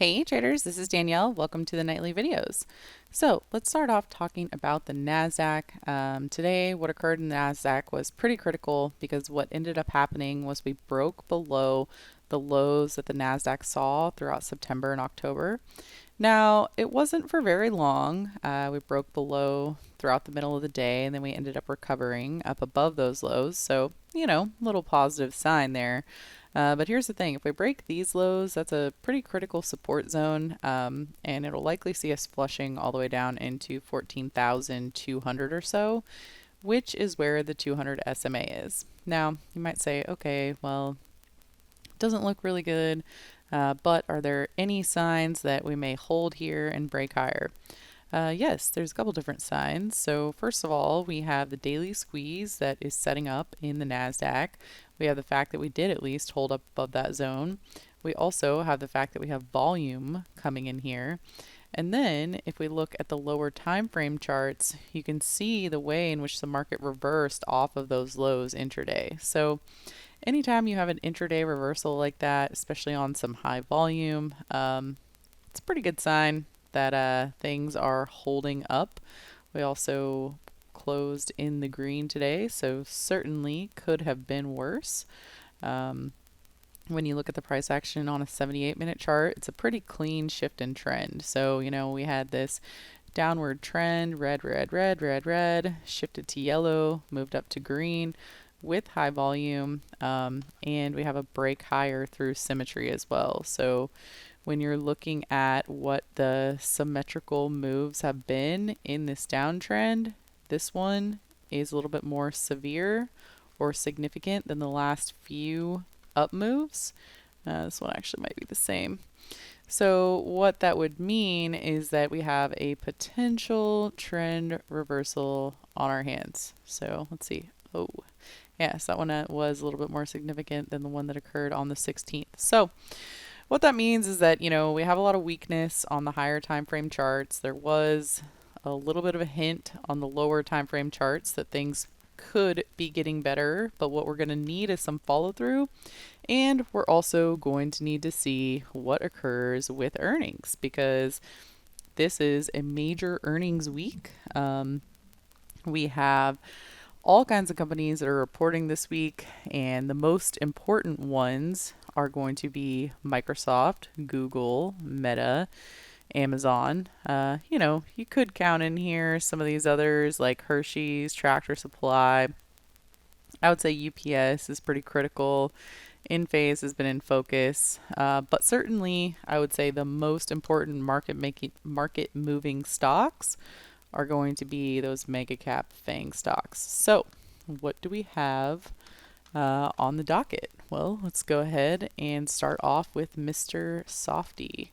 Hey traders, this is Danielle. Welcome to the nightly videos. So let's start off talking about the NASDAQ. Today, what occurred in the NASDAQ was pretty critical because what ended up happening was we broke below the lows that the NASDAQ saw throughout September and October. Now, it wasn't for very long. We broke below throughout the middle of the day and then we ended up recovering up above those lows. So, little positive sign there. But here's the thing, if we break these lows, that's a pretty critical support zone, and it'll likely see us flushing all the way down into 14,200 or so, which is where the 200 SMA is. Now, you might say, okay, well, it doesn't look really good, but are there any signs that we may hold here and break higher? Yes, there's a couple different signs. So first of all, we have the daily squeeze that is setting up in the NASDAQ. We have the fact that we did at least hold up above that zone. We also have the fact that we have volume coming in here. And then if we look at the lower time frame charts, you can see the way in which the market reversed off of those lows intraday. So anytime you have an intraday reversal like that, especially on some high volume, it's a pretty good sign that things are holding up. We also closed in the green today, so certainly could have been worse. When you look at the price action on a 78-minute chart, it's a pretty clean shift in trend. So, we had this downward trend, red, red, red, red, red, shifted to yellow, moved up to green with high volume, and we have a break higher through symmetry as well. So when you're looking at what the symmetrical moves have been in this downtrend, this one is a little bit more severe or significant than the last few up moves. This one actually might be the same. So what that would mean is that we have a potential trend reversal on our hands. So let's see. Oh, yes, that one was a little bit more significant than the one that occurred on the 16th. So what that means is that, we have a lot of weakness on the higher time frame charts. There was a little bit of a hint on the lower time frame charts that things could be getting better, but what we're going to need is some follow through, and we're also going to need to see what occurs with earnings because this is a major earnings week. We have all kinds of companies that are reporting this week, and the most important ones are going to be Microsoft, Google, Meta, Amazon. You could count in here some of these others like Hershey's, Tractor Supply. I would say UPS is pretty critical. InPhase has been in focus, but certainly I would say the most important market moving stocks are going to be those mega cap FAANG stocks. So what do we have on the docket? Well, let's go ahead and start off with Mr. Softy.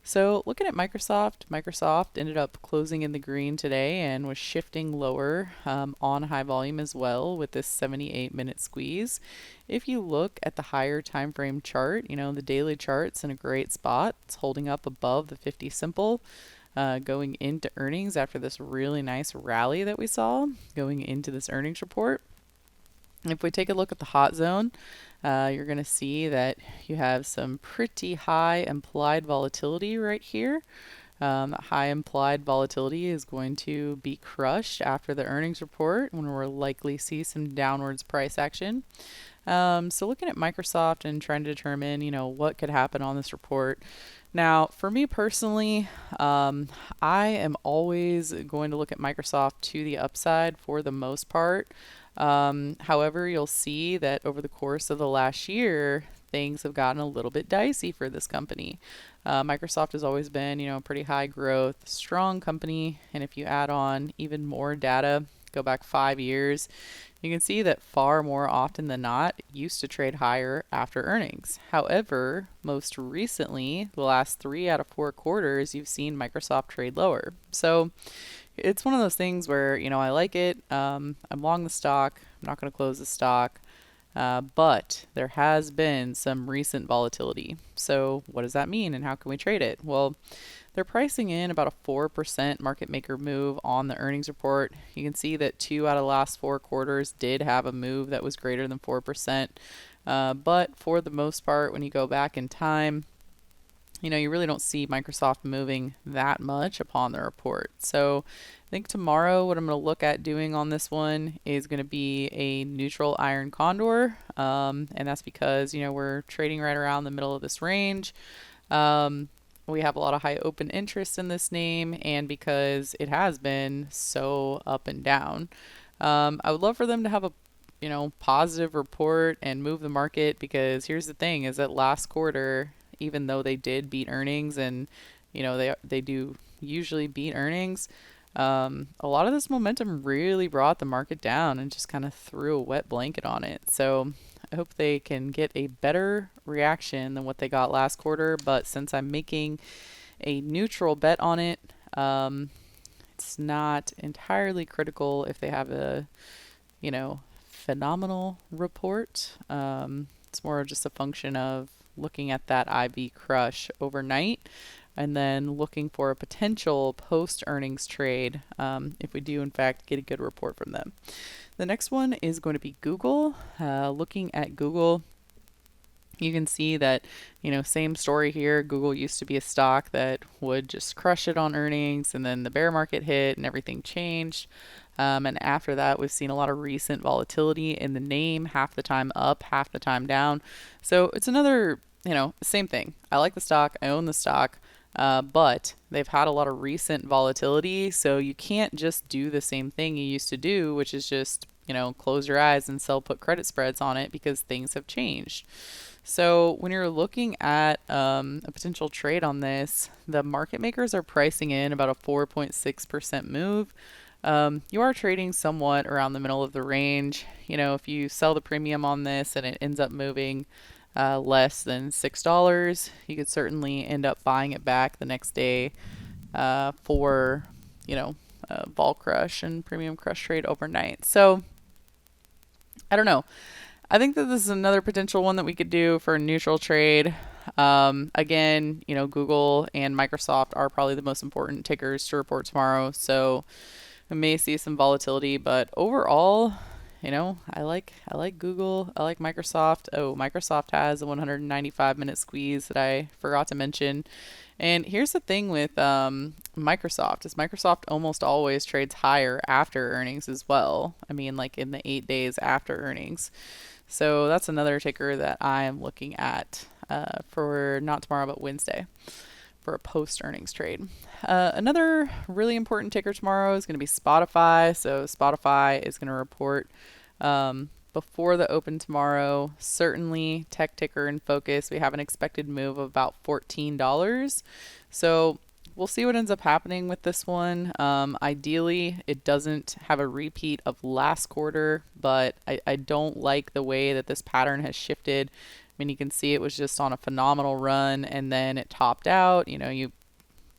So looking at Microsoft ended up closing in the green today and was shifting lower on high volume as well with this 78-minute squeeze. If you look at the higher time frame chart, the daily chart's in a great spot. It's holding up above the 50 simple. Going into earnings after this really nice rally that we saw going into this earnings report. If we take a look at the hot zone, you're going to see that you have some pretty high implied volatility right here. High implied volatility is going to be crushed after the earnings report when we'll likely see some downwards price action. So looking at Microsoft and trying to determine, what could happen on this report. Now, for me personally, I am always going to look at Microsoft to the upside for the most part. However, you'll see that over the course of the last year, things have gotten a little bit dicey for this company. Microsoft has always been, pretty high growth, strong company. And if you add on even more data, go back 5 years, you can see that far more often than not, it used to trade higher after earnings. However, most recently, the last 3 out of 4 quarters, you've seen Microsoft trade lower. So it's one of those things where, I like it. I'm long the stock. I'm not going to close the stock. But there has been some recent volatility. So what does that mean and how can we trade it? Well, they're pricing in about a 4% market maker move on the earnings report. You can see that 2 out of the last 4 quarters did have a move that was greater than 4%. But for the most part, when you go back in time, you really don't see Microsoft moving that much upon the report. So I think tomorrow what I'm going to look at doing on this one is going to be a neutral iron condor. And that's because, we're trading right around the middle of this range. We have a lot of high open interest in this name, and because it has been so up and down. I would love for them to have a positive report and move the market, because here's the thing is that last quarter, even though they did beat earnings, and they do usually beat earnings, a lot of this momentum really brought the market down and just kind of threw a wet blanket on it. So I hope they can get a better reaction than what they got last quarter. But since I'm making a neutral bet on it, it's not entirely critical if they have a phenomenal report. It's more just a function of looking at that IB crush overnight and then looking for a potential post earnings trade if we do in fact get a good report from them. The next one is going to be Google. Looking at Google, you can see that, same story here. Google used to be a stock that would just crush it on earnings, and then the bear market hit and everything changed. And after that, we've seen a lot of recent volatility in the name, half the time up, half the time down. So it's another, same thing. I like the stock, I own the stock, but they've had a lot of recent volatility. So you can't just do the same thing you used to do, which is just, close your eyes and sell put credit spreads on it, because things have changed. So when you're looking at a potential trade on this, the market makers are pricing in about a 4.6% move. You are trading somewhat around the middle of the range. If you sell the premium on this and it ends up moving less than $6, you could certainly end up buying it back the next day for, vol crush and premium crush trade overnight. So I don't know. I think that this is another potential one that we could do for a neutral trade. Again, Google and Microsoft are probably the most important tickers to report tomorrow. So we may see some volatility, but overall, I like Google. I like Microsoft. Oh, Microsoft has a 195-minute squeeze that I forgot to mention. And here's the thing with Microsoft is Microsoft almost always trades higher after earnings as well. I mean, like in the 8 days after earnings. So that's another ticker that I am looking at for not tomorrow, but Wednesday, for a post-earnings trade. Another really important ticker tomorrow is going to be Spotify. So Spotify is going to report before the open tomorrow. Certainly tech ticker in focus. We have an expected move of about $14. So we'll see what ends up happening with this one. Ideally, it doesn't have a repeat of last quarter, but I don't like the way that this pattern has shifted. I mean, you can see it was just on a phenomenal run, and then it topped out. You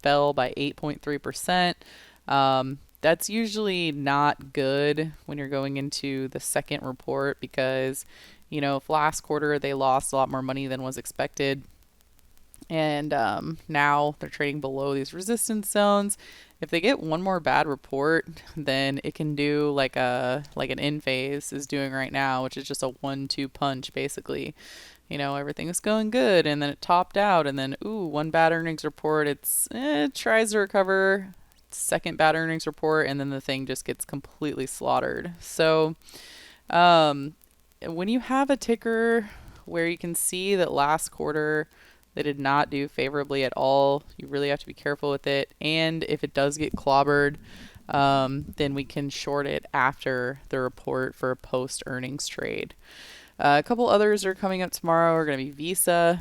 fell by 8.3%. That's usually not good when you're going into the second report, because, if last quarter they lost a lot more money than was expected, and now they're trading below these resistance zones. If they get one more bad report, then it can do like an in phase is doing right now, which is just a 1-2 punch basically. Everything is going good, and then it topped out, and then one bad earnings report, it tries to recover, second bad earnings report, and then the thing just gets completely slaughtered. So when you have a ticker where you can see that last quarter they did not do favorably at all, you really have to be careful with it. And if it does get clobbered, then we can short it after the report for a post earnings trade. A couple others are coming up tomorrow are going to be Visa.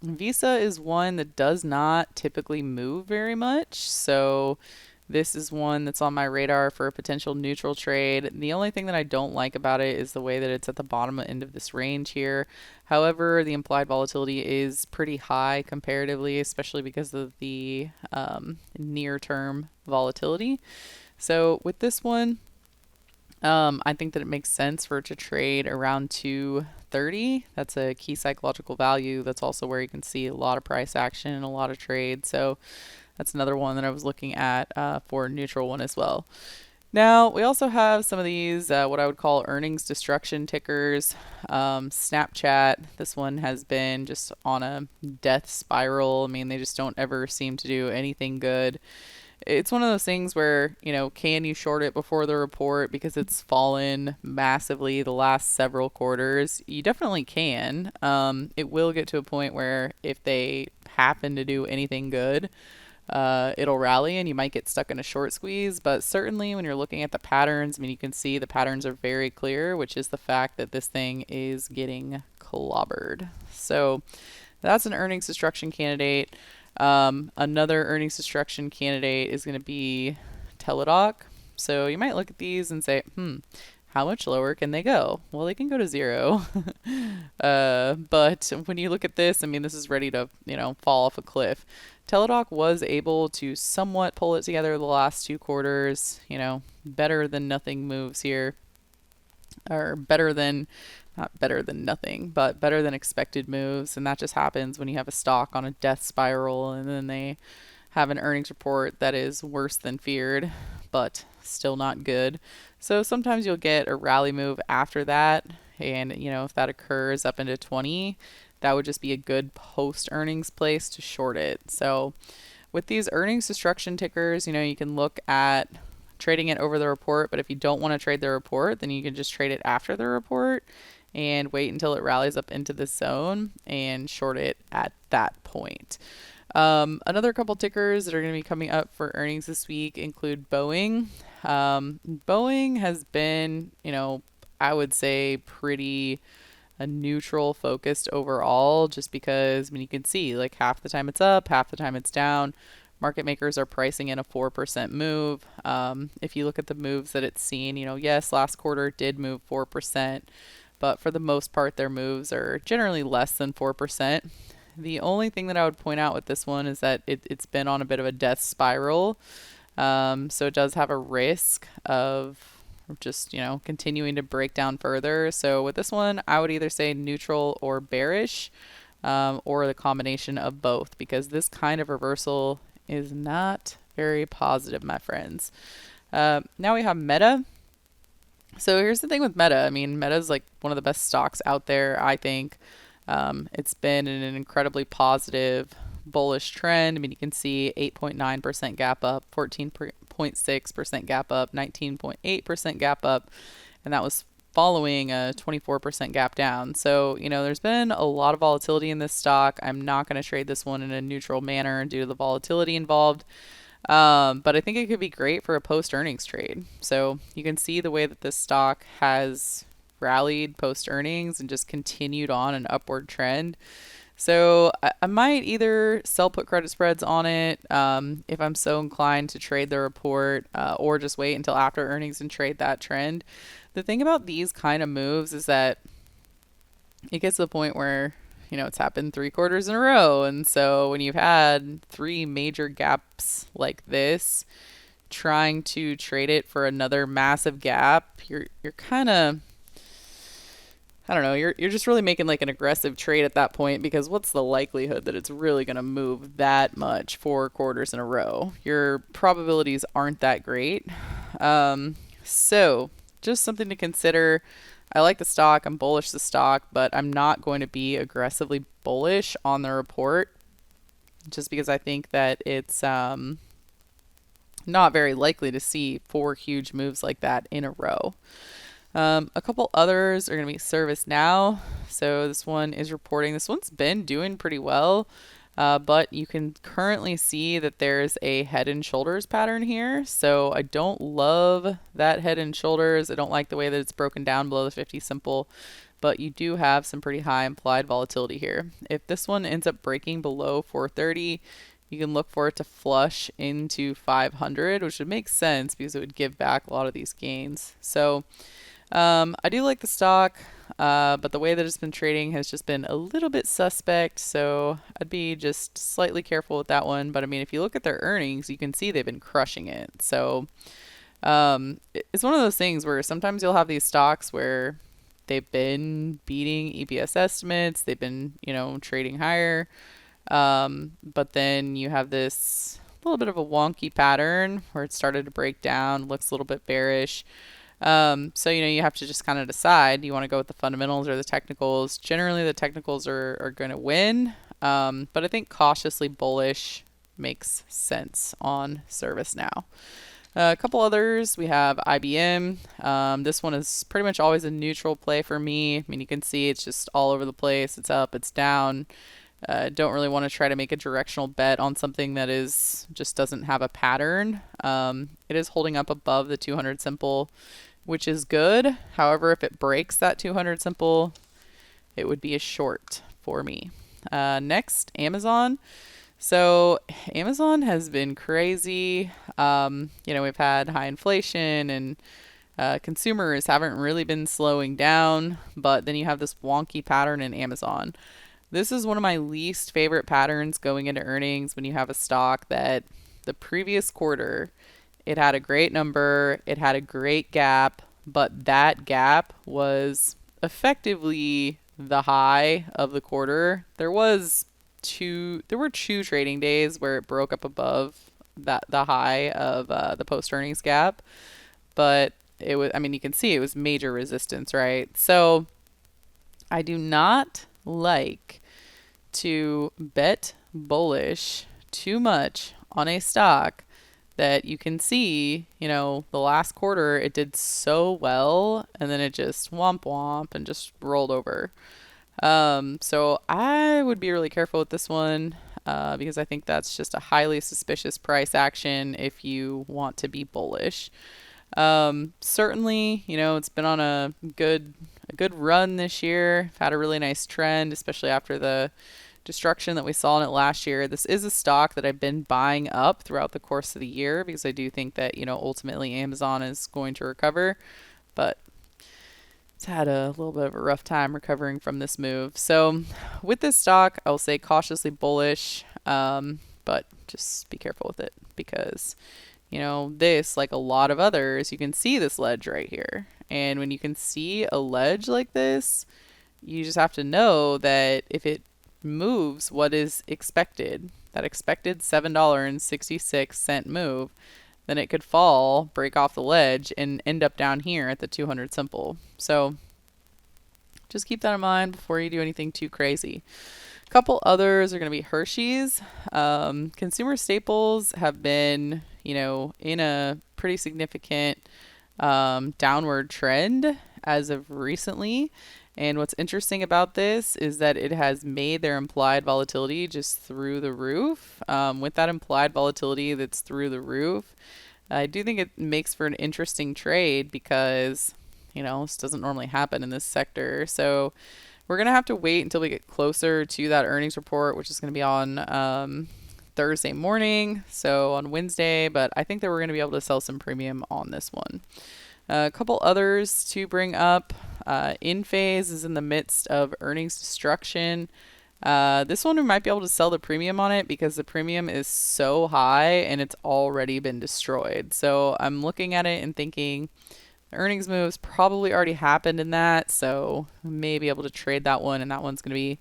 Visa is one that does not typically move very much, so this is one that's on my radar for a potential neutral trade. The only thing that I don't like about it is the way that it's at the bottom end of this range here. However, the implied volatility is pretty high comparatively, especially because of the near-term volatility. So with this one, I think that it makes sense for it to trade around 230. That's a key psychological value. That's also where you can see a lot of price action and a lot of trade. So that's another one that I was looking at for a neutral one as well. Now, we also have some of these, what I would call earnings destruction tickers. Snapchat, this one has been just on a death spiral. I mean, they just don't ever seem to do anything good. It's one of those things where, can you short it before the report because it's fallen massively the last several quarters? You definitely can. It will get to a point where if they happen to do anything good, it'll rally and you might get stuck in a short squeeze. But certainly when you're looking at the patterns, I mean, you can see the patterns are very clear, which is the fact that this thing is getting clobbered. So that's an earnings destruction candidate. Another earnings destruction candidate is going to be Teladoc. So you might look at these and say, how much lower can they go? Well, they can go to zero. But when you look at this, I mean, this is ready to, fall off a cliff. Teladoc was able to somewhat pull it together the last 2 quarters, better than nothing moves here, or not better than nothing, but better than expected moves. And that just happens when you have a stock on a death spiral and then they have an earnings report that is worse than feared, but still not good. So sometimes you'll get a rally move after that. And, if that occurs up into 20, that would just be a good post earnings place to short it. So with these earnings destruction tickers, you can look at trading it over the report. But if you don't want to trade the report, then you can just trade it after the report and wait until it rallies up into the zone and short it at that point. Another couple tickers that are going to be coming up for earnings this week include Boeing. Boeing has been, I would say pretty neutral focused overall, just because, you can see like half the time it's up, half the time it's down. Market makers are pricing in a 4% move. If you look at the moves that it's seen, yes, last quarter did move 4%, but for the most part, their moves are generally less than 4%. The only thing that I would point out with this one is that it's been on a bit of a death spiral. So it does have a risk of just, continuing to break down further. So with this one, I would either say neutral or bearish, or the combination of both, because this kind of reversal is not very positive, my friends. Now we have Meta. So here's the thing with Meta. I mean, Meta is like one of the best stocks out there, I think. It's been in an incredibly positive bullish trend. I mean, you can see 8.9% gap up, 14.6% gap up, 19.8% gap up, and that was following a 24% gap down. So, there's been a lot of volatility in this stock. I'm not going to trade this one in a neutral manner due to the volatility involved. But I think it could be great for a post-earnings trade. So you can see the way that this stock has rallied post-earnings and just continued on an upward trend. So I might either sell put credit spreads on it if I'm so inclined to trade the report, or just wait until after earnings and trade that trend. The thing about these kind of moves is that it gets to the point where, it's happened 3 quarters in a row. And so when you've had 3 major gaps like this, trying to trade it for another massive gap, you're kind of, I don't know, you're just really making like an aggressive trade at that point, because what's the likelihood that it's really going to move that much 4 quarters in a row? Your probabilities aren't that great. So just something to consider. I like the stock. I'm bullish the stock, but I'm not going to be aggressively bullish on the report, just because I think that it's not very likely to see 4 huge moves like that in a row. A couple others are going to be ServiceNow. So this one is reporting. This one's been doing pretty well, but you can currently see that there's a head and shoulders pattern here. So I don't love that head and shoulders. I don't like the way that it's broken down below the 50 simple, but you do have some pretty high implied volatility here. If this one ends up breaking below 430, you can look for it to flush into 500, which would make sense because it would give back a lot of these gains. So I do like the stock, but the way that it's been trading has just been a little bit suspect. So I'd be just slightly careful with that one. But I mean, if you look at their earnings, you can see they've been crushing it. So it's one of those things where sometimes you'll have these stocks where they've been beating EPS estimates. They've been, trading higher. But then you have this little bit of a wonky pattern where it started to break down, looks a little bit bearish. So, you have to just kind of decide, do you want to go with the fundamentals or the technicals? Generally, the technicals are going to win, but I think cautiously bullish makes sense on ServiceNow. A couple others, we have IBM. This one is pretty much always a neutral play for me. I mean, you can see it's just all over the place. It's up, it's down. Don't really want to try to make a directional bet on something that just doesn't have a pattern. It is holding up above the 200 simple, which is good. However, if it breaks that 200 simple, it would be a short for me. Next, Amazon. So Amazon has been crazy. We've had high inflation and consumers haven't really been slowing down, but then you have this wonky pattern in Amazon. This is one of my least favorite patterns going into earnings when you have a stock that the previous quarter, it had a great number, it had a great gap, but that gap was effectively the high of the quarter. There were two trading days where it broke up above the high of the post earnings gap, but you can see it was major resistance, right? So I do not like to bet bullish too much on a stock that you can see, the last quarter it did so well and then it just womp womp and just rolled over. So I would be really careful with this one because I think that's just a highly suspicious price action if you want to be bullish. Certainly, it's been on a good run this year. Had a really nice trend, especially after the destruction that we saw in it last year. This is a stock that I've been buying up throughout the course of the year because I do think that, ultimately Amazon is going to recover, but it's had a little bit of a rough time recovering from this move. So with this stock, I'll say cautiously bullish, but just be careful with it because this, like a lot of others, you can see this ledge right here. And when you can see a ledge like this, you just have to know that if it moves what is expected, that expected $7.66 move, then it could fall, break off the ledge, and end up down here at the 200 simple. So just keep that in mind before you do anything too crazy. A couple others are going to be Hershey's. Consumer staples have been, in a pretty significant downward trend as of recently. And what's interesting about this is that it has made their implied volatility just through the roof. With that implied volatility that's through the roof, I do think it makes for an interesting trade because, this doesn't normally happen in this sector. So we're going to have to wait until we get closer to that earnings report, which is going to be on Thursday morning, so on Wednesday. But I think that we're going to be able to sell some premium on this one. A couple others to bring up. Enphase is in the midst of earnings destruction. This one we might be able to sell the premium on it because the premium is so high and it's already been destroyed. So I'm looking at it and thinking the earnings moves probably already happened in that, so I may be able to trade that one, and that one's going to be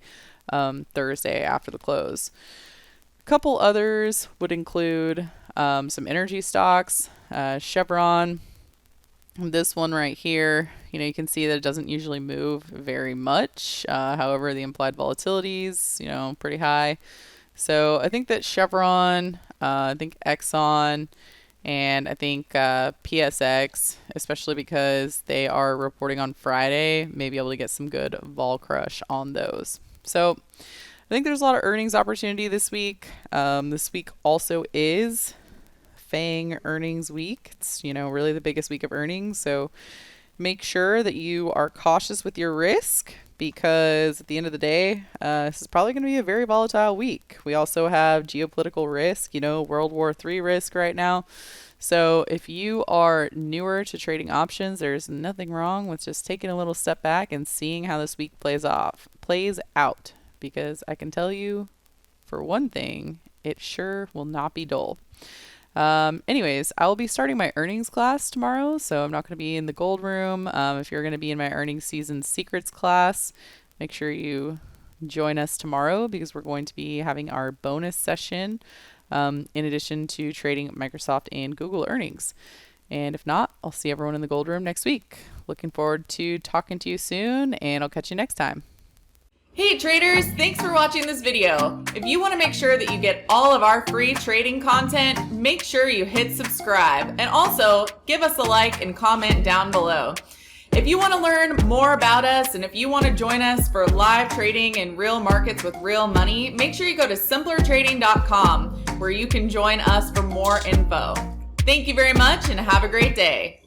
Thursday after the close. A couple others would include some energy stocks, Chevron. This one right here, you can see that it doesn't usually move very much. However, the implied volatility is, pretty high. So I think that Chevron, I think Exxon, and I think PSX, especially because they are reporting on Friday, may be able to get some good vol crush on those. So I think there's a lot of earnings opportunity this week. This week also is FAANG earnings week. It's, really the biggest week of earnings. So make sure that you are cautious with your risk because at the end of the day, this is probably going to be a very volatile week. We also have geopolitical risk, World War III risk right now. So if you are newer to trading options, there's nothing wrong with just taking a little step back and seeing how this week plays out. Because I can tell you, for one thing, it sure will not be dull. Anyways, I will be starting my earnings class tomorrow, so I'm not going to be in the gold room. If you're going to be in my earnings season secrets class, make sure you join us tomorrow because we're going to be having our bonus session in addition to trading Microsoft and Google earnings. And if not, I'll see everyone in the gold room next week. Looking forward to talking to you soon, and I'll catch you next time. Hey traders, thanks for watching this video. If you want to make sure that you get all of our free trading content, make sure you hit subscribe and also give us a like and comment down below. If you want to learn more about us and if you want to join us for live trading in real markets with real money, make sure you go to simplertrading.com where you can join us for more info. Thank you very much and have a great day.